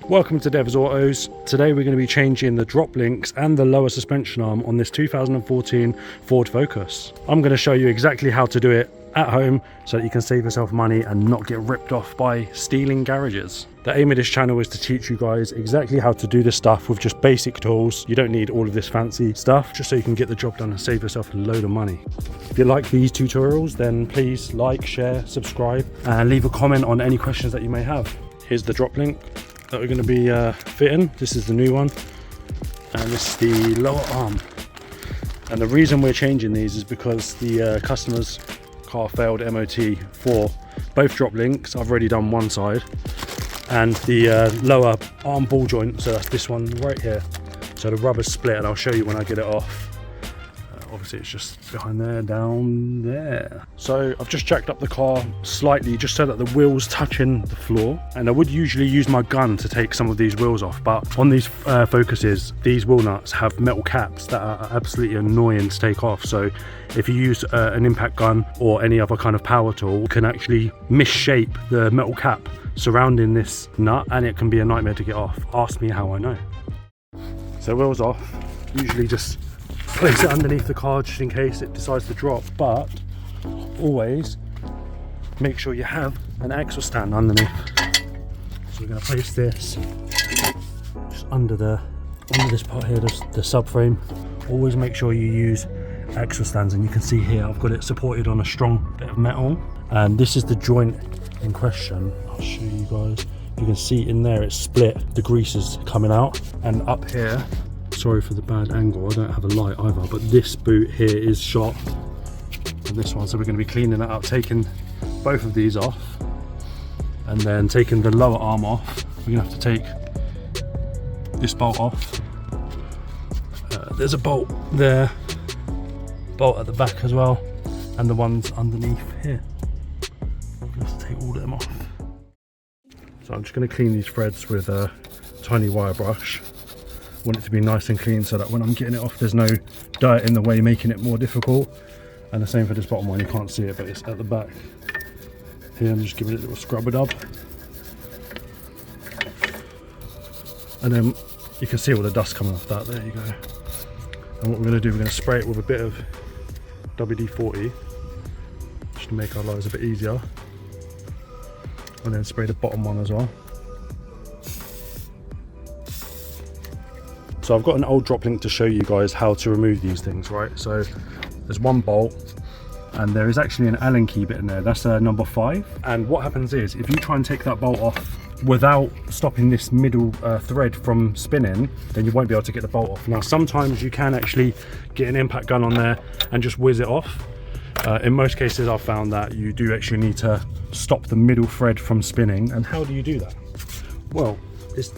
Welcome to Devs Autos. Today we're going to be changing the drop links and the lower suspension arm on this 2014 Ford Focus. I'm going to show you exactly how to do it at home so that you can save yourself money and not get ripped off by stealing garages. The aim of this channel is to teach you guys exactly how to do this stuff with just basic tools. You don't need all of this fancy stuff, just so you can get the job done and save yourself a load of money. If you like these tutorials, then please like, share, subscribe, and leave a comment on any questions that you may have. Here's the drop link that we're going to be fitting. This is the new one, and this is the lower arm. And the reason we're changing these is because the customer's car failed MOT for both drop links. I've already done one side, and the lower arm ball joint, so that's this one right here. So the rubber's split, and I'll show you when I get it off. Obviously it's just behind there, down there. So I've just jacked up the car slightly just so that the wheel's touching the floor, and I would usually use my gun to take some of these wheels off, but on these Focuses, these wheel nuts have metal caps that are absolutely annoying to take off. So if you use an impact gun or any other kind of power tool, you can actually misshape the metal cap surrounding this nut, and it can be a nightmare to get off. Ask me how I know. So wheels off, usually just place it underneath the car just in case it decides to drop, but always make sure you have an axle stand underneath. So we're going to place this just under this part here, the subframe. Always make sure you use axle stands, and you can see here I've got it supported on a strong bit of metal, and this is the joint in question. I'll show you guys. You can see in there it's split, the grease is coming out, and up here, sorry for the bad angle, I don't have a light either, but this boot here is shot, and this one, so we're going to be cleaning that up, taking both of these off, and then taking the lower arm off. We're going to have to take this bolt off. There's a bolt there, bolt at the back as well, and the ones underneath here. We're going to have to take all of them off. So I'm just going to clean these threads with a tiny wire brush. Want it to be nice and clean so that when I'm getting it off there's no dirt in the way making it more difficult. And the same for this bottom one, you can't see it but it's at the back here. I'm just giving it a little scrub it up, and then you can see all the dust coming off that. There you go. And what we're going to do, we're going to spray it with a bit of WD-40 just to make our lives a bit easier, and then spray the bottom one as well. So I've got an old drop link to show you guys how to remove these things, right? So there's one bolt, and there is actually an Allen key bit in there. That's number 5. And what happens is, if you try and take that bolt off without stopping this middle thread from spinning, then you won't be able to get the bolt off. Now, sometimes you can actually get an impact gun on there and just whiz it off. In most cases, I've found that you do actually need to stop the middle thread from spinning. And how do you do that? Well,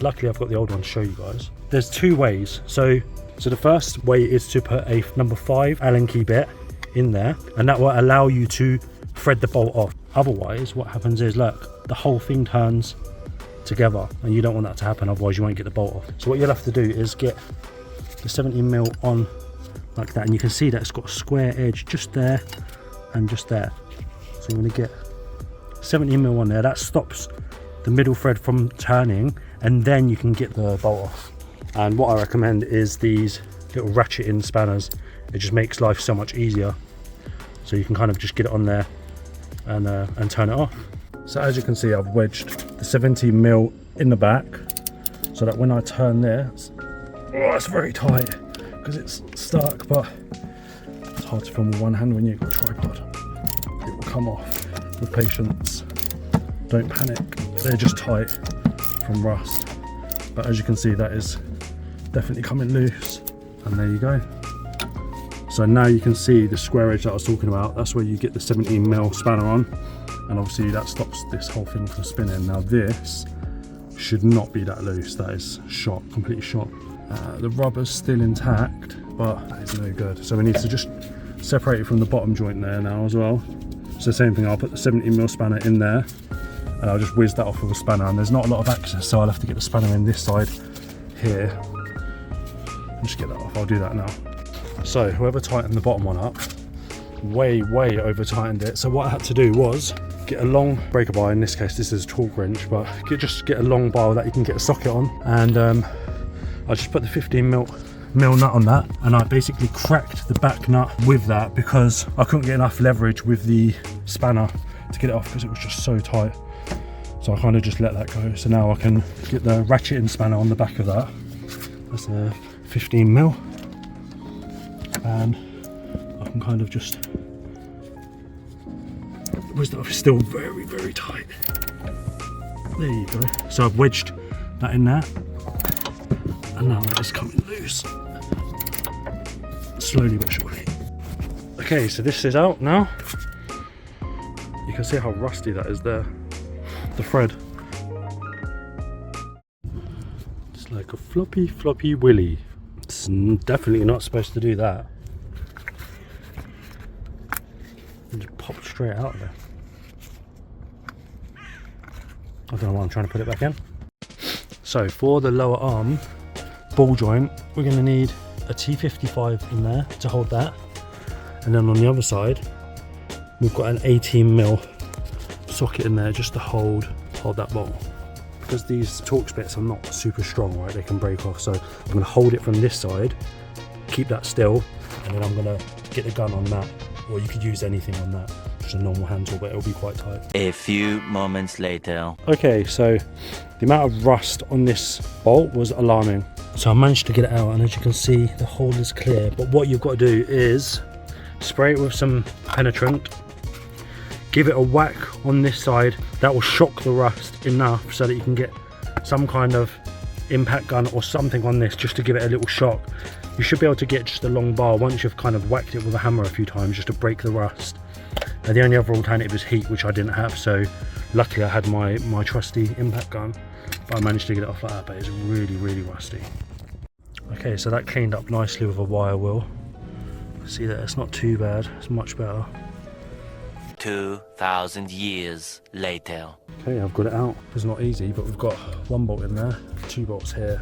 luckily I've got the old one to show you guys. There's 2 ways. So the first way is to put a number 5 Allen key bit in there, and that will allow you to thread the bolt off. Otherwise, what happens is, look, the whole thing turns together, and you don't want that to happen, otherwise you won't get the bolt off. So what you'll have to do is get the 17mm on like that, and you can see that it's got a square edge just there and just there. So you're going to get 17mm on there. That stops the middle thread from turning, and then you can get the bolt off. And what I recommend is these little ratchet in spanners. It just makes life so much easier. So you can kind of just get it on there and turn it off. So as you can see, I've wedged the 17mm in the back so that when I turn there, it's very tight because it's stuck, but it's hard to film with one hand when you've got a tripod. It will come off with patience. Don't panic, they're just tight from rust. But as you can see, that is definitely coming loose, and there you go. So now you can see the square edge that I was talking about. That's where you get the 17mm spanner on, and obviously that stops this whole thing from spinning. Now this should not be that loose. That is shot, completely shot. The rubber's still intact, but that is no good. So we need to just separate it from the bottom joint there now as well. So same thing, I'll put the 17mm spanner in there, and I'll just whiz that off with a spanner. And there's not a lot of access, so I'll have to get the spanner in this side here and just get that off. I'll do that now. So whoever tightened the bottom one up way over tightened it. So what I had to do was get a long breaker bar. In this case, this is a torque wrench, but just get a long bar that you can get a socket on. And I just put the 15 mil nut on that, and I basically cracked the back nut with that because I couldn't get enough leverage with the spanner to get it off because it was just so tight. So I kind of just let that go. So now I can get the ratcheting spanner on the back of that. That's a 15 mil, and I can kind of just, it's still very, very tight. There you go. So I've wedged that in there, and now that is coming loose, slowly but surely. Okay, so this is out now. You can see how rusty that is there, the thread. It's like a floppy willy. It's definitely not supposed to do that. It just popped straight out there. I don't know why I'm trying to put it back in. So for the lower arm ball joint, we're going to need a T55 in there to hold that, and then on the other side we've got an 18 mil socket in there just to hold that bolt, because these Torx bits are not super strong, right? They can break off. So I'm going to hold it from this side, keep that still, and then I'm going to get the gun on that, or you could use anything on that, just a normal hand tool, but it'll be quite tight. A few moments later. Okay, so the amount of rust on this bolt was alarming. So I managed to get it out, and as you can see, the hole is clear. But what you've got to do is spray it with some penetrant, give it a whack on this side. That will shock the rust enough so that you can get some kind of impact gun or something on this just to give it a little shock. You should be able to get just a long bar once you've kind of whacked it with a hammer a few times just to break the rust. And the only other alternative is heat, which I didn't have, so luckily I had my trusty impact gun, but I managed to get it off like that, but it's really, really rusty. Okay, so that cleaned up nicely with a wire wheel. See that it's not too bad, it's much better. 2,000 years later. Okay, I've got it out. It's not easy, but we've got one bolt in there, 2 bolts here,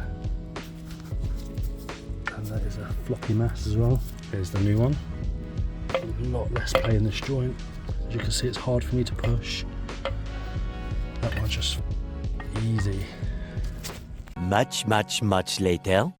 and that is a floppy mess as well. Here's the new one. A lot less play in this joint. As you can see, it's hard for me to push. That one's just easy. Much later.